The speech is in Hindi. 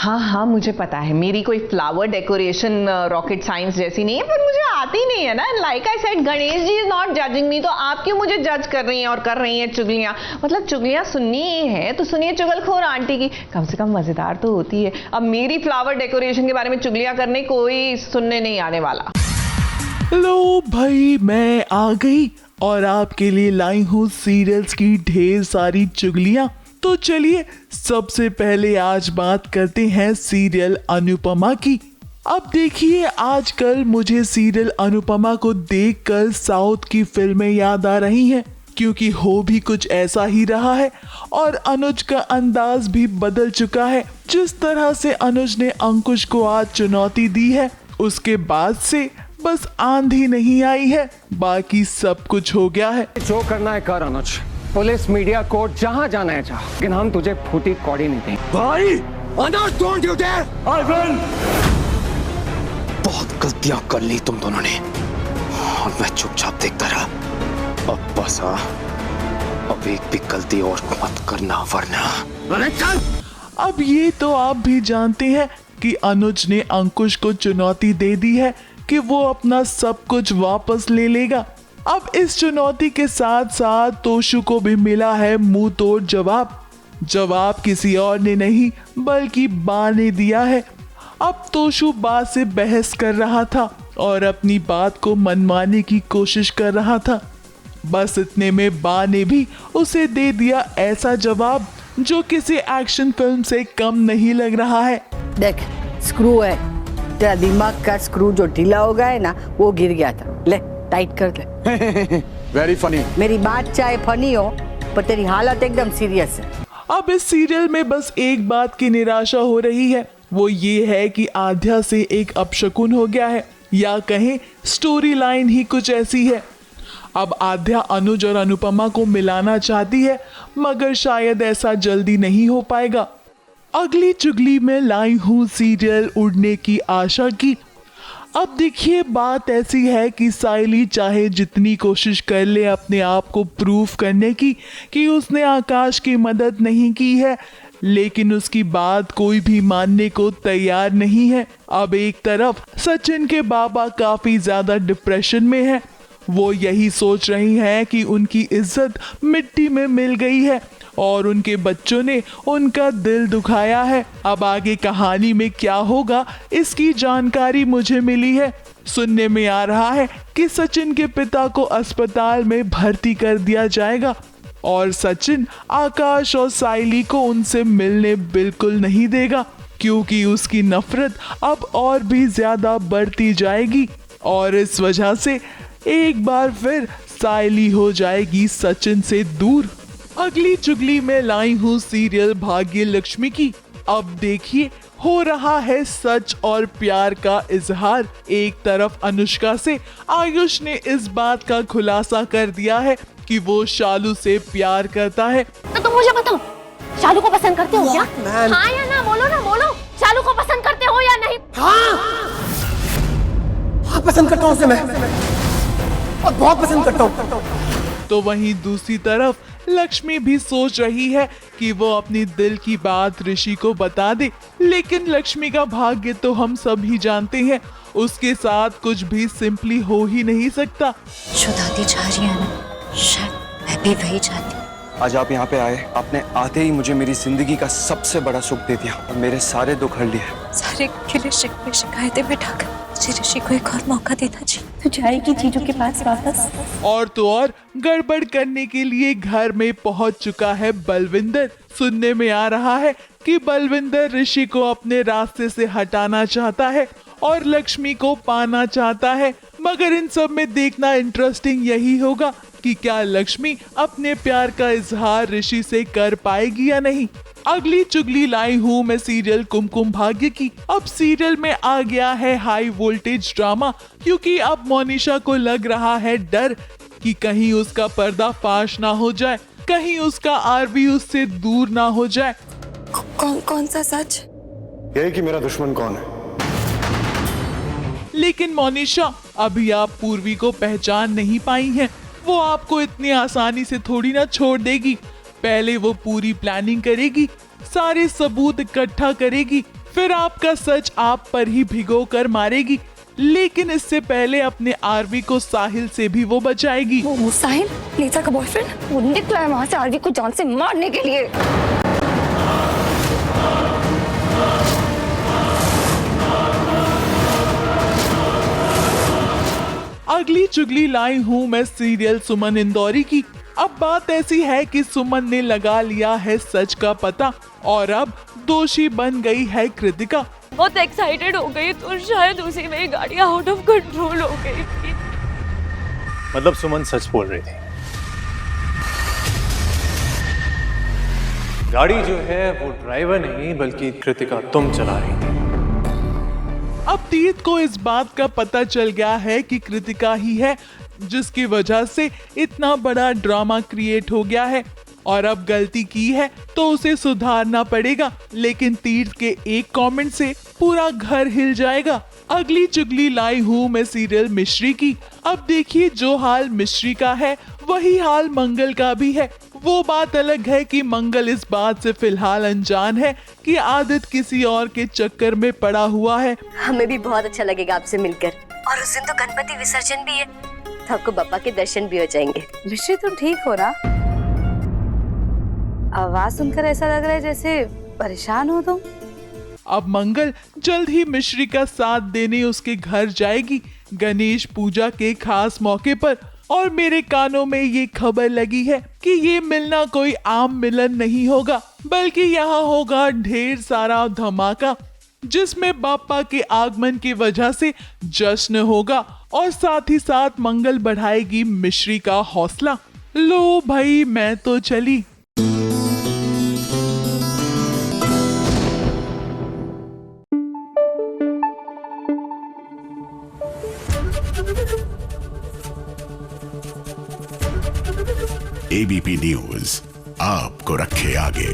हाँ हाँ मुझे पता है, मेरी कोई फ्लावर डेकोरेशन रॉकेट साइंस जैसी नहीं है, पर मुझे आती नहीं है ना। Like I said, Ganesh ji is not judging me, तो आप क्यों मुझे जज कर रही हैं और कर रही हैं चुगलियां। मतलब चुगलियां सुननी ही है तो सुनिए चुगलखोर आंटी की, कम से कम मजेदार तो होती है। अब मेरी फ्लावर डेकोरेशन के बारे में चुगलियां करने कोई सुनने नहीं आने वाला। लो भाई, मैं आ गई और आपके लिए लाई हूँ सीरियल्स की ढेर सारी चुगलियां। तो चलिए सबसे पहले आज बात करते हैं सीरियल अनुपमा की। अब देखिए, आजकल मुझे सीरियल अनुपमा को देखकर साउथ की फिल्में याद आ रही हैं, क्योंकि हो भी कुछ ऐसा ही रहा है और अनुज का अंदाज भी बदल चुका है। जिस तरह से अनुज ने अंकुश को आज चुनौती दी है, उसके बाद से बस आंधी नहीं आई है, बाकी सब कुछ हो गया है। जो करना है कर अनुज, पुलिस, मीडिया, कोर्ट, जहां जाना है जा, लेकिन हम तुझे फूटी कौड़ी नहीं देंगे। भाई Anuj, don't you dare! I will. बहुत गलतियां कर ली तुम दोनों ने और मैं चुपचाप देखता रहा। अब बस अब एक भी गलती और मत करना, वरना चल। अब ये तो आप भी जानते हैं कि अनुज ने अंकुश को चुनौती दे दी है कि वो अपना सब कुछ वापस ले लेगा। अब इस चुनौती के साथ साथ तोशु को भी मिला है मुंह तोड़ जवाब। जवाब किसी और ने नहीं बल्कि बा ने दिया है। अब तोशु बा से बहस कर रहा था और अपनी बात को मनवाने की कोशिश कर रहा था। बस इतने में बा ने भी उसे दे दिया ऐसा जवाब जो किसी एक्शन फिल्म से कम नहीं लग रहा है। देख, स्क्रू है, तेरा दिमाग का स्क्रू जो ढीला हो गया है ना, वो गिर गया था। ले टाइट कर ले। Very funny. मेरी बात चाहे फनी हो, पर तेरी हालत एकदम सीरियस है। अब इस सीरियल में बस एक बात की निराशा हो रही है, वो ये है कि आध्या से एक अपशकुन हो गया है, या कहें स्टोरी लाइन ही कुछ ऐसी है। अब आध्या अनुज और अनुपमा को मिलाना चाहती है, मगर शायद ऐसा जल्दी नहीं हो पाएगा। अगली चुगली में लाई हूँ सीरियल उड़ने की आशा की। अब देखिए, बात ऐसी है कि साइली चाहे जितनी कोशिश कर ले अपने आप को प्रूफ करने की कि उसने आकाश की मदद नहीं की है, लेकिन उसकी बात कोई भी मानने को तैयार नहीं है। अब एक तरफ सचिन के बाबा काफी ज्यादा डिप्रेशन में है। वो यही सोच रही हैं कि उनकी इज्जत मिट्टी में मिल गई है और उनके बच्चों ने उनका दिल दुखाया है। अब आगे कहानी में क्या होगा, इसकी जानकारी मुझे मिली है। सुनने में आ रहा है कि सचिन के पिता को अस्पताल में भर्ती कर दिया जाएगा और सचिन आकाश और साइली को उनसे मिलने बिल्कुल नहीं देगा, क्योंकि उसकी नफरत अब और भी ज्यादा बढ़ती जाएगी और इस वजह से एक बार फिर साइली हो जाएगी सचिन से दूर। अगली चुगली में लाई हूँ सीरियल भाग्य लक्ष्मी की। अब देखिए, हो रहा है सच और प्यार का इजहार। एक तरफ अनुष्का से आयुष ने इस बात का खुलासा कर दिया है कि वो शालू से प्यार करता है। तो तुम मुझे बताओ, शालू को पसंद करते हो क्या? हाँ या ना, बोलो ना, बोलो। शालू को पसंद करते हो या नहीं? हाँ, पसंद करता हूँ उसे मैं, और बहुत पसंद करता हूँ। तो वहीं दूसरी तरफ लक्ष्मी भी सोच रही है कि वो अपनी दिल की बात ऋषि को बता दे, लेकिन लक्ष्मी का भाग्य तो हम सब ही जानते हैं, उसके साथ कुछ भी सिंपली हो ही नहीं सकता। जो दादी चाह रही है ना, शायद मैं भी वही चाहती हूँ। आज आप यहाँ पे आए, आपने आते ही मुझे मेरी जिंदगी का सबसे बड़ा सुख दे दिया और मेरे सारे दुख हर लिए। सारे गिले शिकवे शिकायतें मिटाकर मुझे ऋषि को एक और मौका देना चाहिए। तो जाएगी चीजों के पास वापस। और तो और गड़बड़ करने के लिए घर में पहुंच चुका है बलविंदर। सुनने में आ रहा है कि बलविंदर ऋषि को अपने रास्ते से हटाना चाहता है और लक्ष्मी को पाना चाहता है, मगर इन सब में देखना इंटरेस्टिंग यही होगा कि क्या लक्ष्मी अपने प्यार का इजहार ऋषि से कर पाएगी या नहीं। अगली चुगली लाई हूँ मैं सीरियल कुमकुम भाग्य की। अब सीरियल में आ गया है हाई वोल्टेज ड्रामा, क्योंकि अब मोनिशा को लग रहा है डर कि कहीं उसका पर्दाफाश ना हो जाए, कहीं उसका आरवी उससे दूर ना हो जाए। कौन सा सच? यही कि मेरा दुश्मन कौन है। लेकिन मोनिशा, अभी आप पूर्वी को पहचान नहीं पाई हैं। वो आपको इतनी आसानी से थोड़ी ना छोड़ देगी। पहले वो पूरी प्लानिंग करेगी, सारे सबूत इकट्ठा करेगी, फिर आपका सच आप पर ही भिगो कर मारेगी, लेकिन इससे पहले अपने आरवी को साहिल से भी वो बचाएगी। वो साहिल नीता का बॉयफ्रेंड, वो निकला है वहां से आरवी को जान से मारने के लिए। अगली चुगली लाई हूँ मैं सीरियल सुमन इंदौरी की। अब बात ऐसी है कि सुमन ने लगा लिया है सच का पता और अब दोषी बन गई है कृतिका। बहुत एक्साइटेड हो गई तो शायद उसी में गाड़ी आउट ऑफ कंट्रोल हो गई थी। मतलब सुमन सच बोल रही थी, गाड़ी जो है वो ड्राइवर नहीं बल्कि कृतिका तुम चला रही थी। अब तीर्थ को इस बात का पता चल गया है कि कृतिका ही है जिसकी वजह से इतना बड़ा ड्रामा क्रिएट हो गया है और अब गलती की है तो उसे सुधारना पड़ेगा, लेकिन तीर्थ के एक कमेंट से पूरा घर हिल जाएगा। अगली चुगली लाई हूँ मैं सीरियल मिश्री की। अब देखिए जो हाल मिश्री का है वही हाल मंगल का भी है। वो बात अलग है कि मंगल इस बात से फिलहाल अनजान है कि आदित्य किसी और के चक्कर में पड़ा हुआ है। हमें भी बहुत अच्छा लगेगा आपसे मिलकर, और उस दिन तो गणपति विसर्जन भी है, तो आपको बाबा के दर्शन भी हो जाएंगे। मिश्री तुम ठीक हो ना? आवाज सुनकर ऐसा लग रहा है जैसे परेशान हो तुम। अब मंगल जल्द ही मिश्री का साथ देने उसके घर जाएगी गणेश पूजा के खास मौके पर, और मेरे कानों में ये खबर लगी है कि ये मिलना कोई आम मिलन नहीं होगा, बल्कि यहाँ होगा ढेर सारा धमाका जिसमें बाप्पा के आगमन की वजह से जश्न होगा और साथ ही साथ मंगल बढ़ाएगी मिश्री का हौसला। लो भाई मैं तो चली। एबीपी न्यूज आपको रखे आगे।